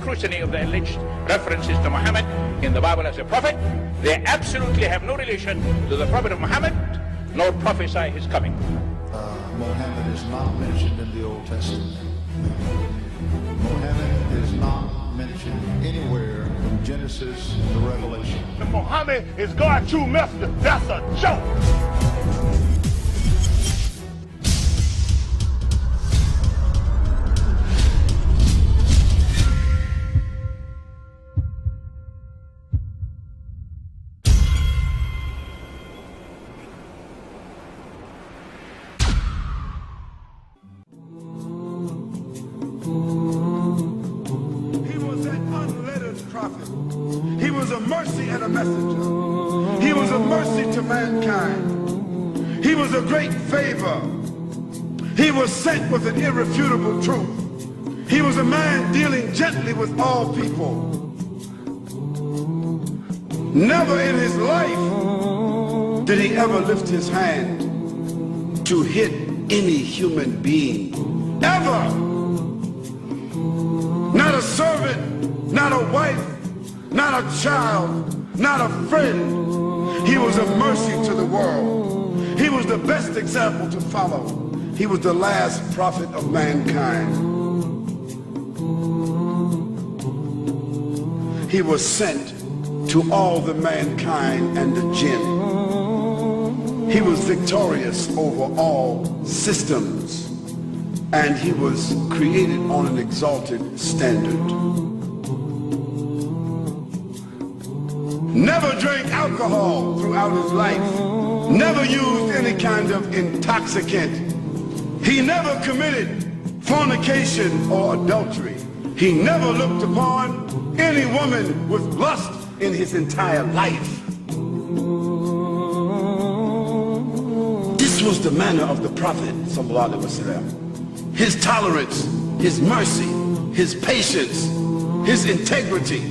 scrutiny of the alleged references to Muhammad in the Bible as a prophet, they absolutely have no relation to the prophet of Muhammad, nor prophesy his coming. Mohammed is not mentioned in the Old Testament. Mohammed is not mentioned anywhere from Genesis to Revelation. Mohammed is God's true messenger. That's a joke. He was a mercy and a messenger. He was a mercy to mankind. He was a great favor. He was sent with an irrefutable truth. He was a man dealing gently with all people. Never in his life did he ever lift his hand to hit any human being. Ever. Not a servant, not a wife, not a child, not a friend. He was a mercy to the world. He was the best example to follow. He was the last prophet of mankind. He was sent to all the mankind and the jinn. He was victorious over all systems, and he was created on an exalted standard. Never drank alcohol throughout his life. Never used any kind of intoxicant. He never committed fornication or adultery. He never looked upon any woman with lust in his entire life. This was the manner of the Prophet ﷺ. His tolerance, his mercy, his patience, his integrity.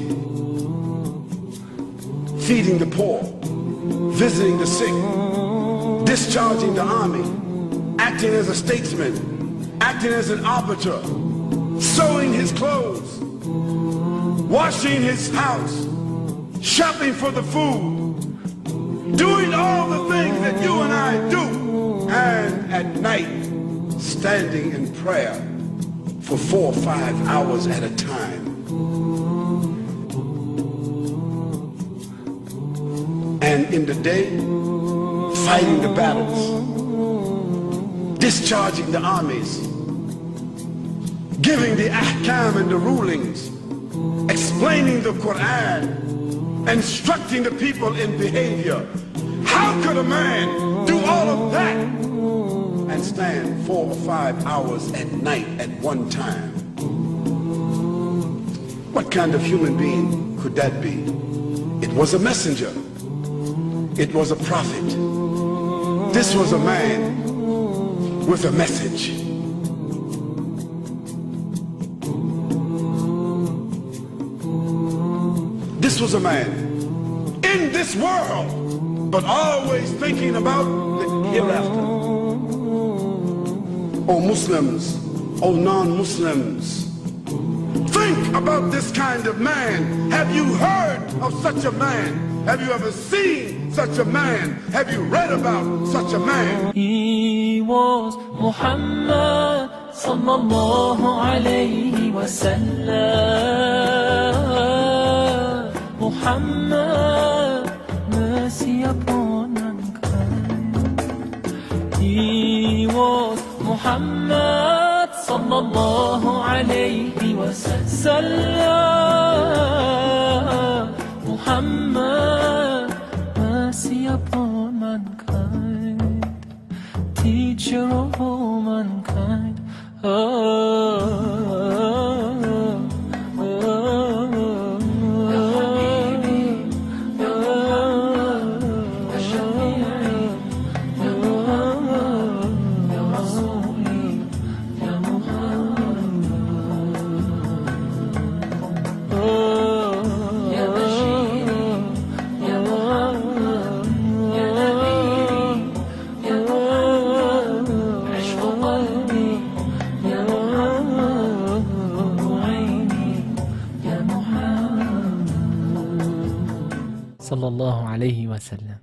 Feeding the poor, visiting the sick, discharging the army, acting as a statesman, acting as an arbiter, sewing his clothes, washing his house, shopping for the food, doing all the things that you and I do, and at night standing in prayer for 4 or 5 hours at a time. And in the day, fighting the battles, discharging the armies, giving the ahkam and the rulings, explaining the Quran, instructing the people in behavior. How could a man do all of that and stand 4 or 5 hours at night at one time? What kind of human being could that be? It was a messenger. It was a prophet. This was a man with a message. This was a man in this world, but always thinking about the hereafter. Oh Muslims, oh non-Muslims, think about this kind of man. Have you heard of such a man? Have you ever seen such a man? Have you read about such a man? He was Muhammad sallallahu alayhi wa sallam. Muhammad, mercy upon mankind. He was Muhammad sallallahu alayhi wa sallam. Muhammad, mercy upon mankind, teacher of all mankind. sallallahu alaihi wasallam.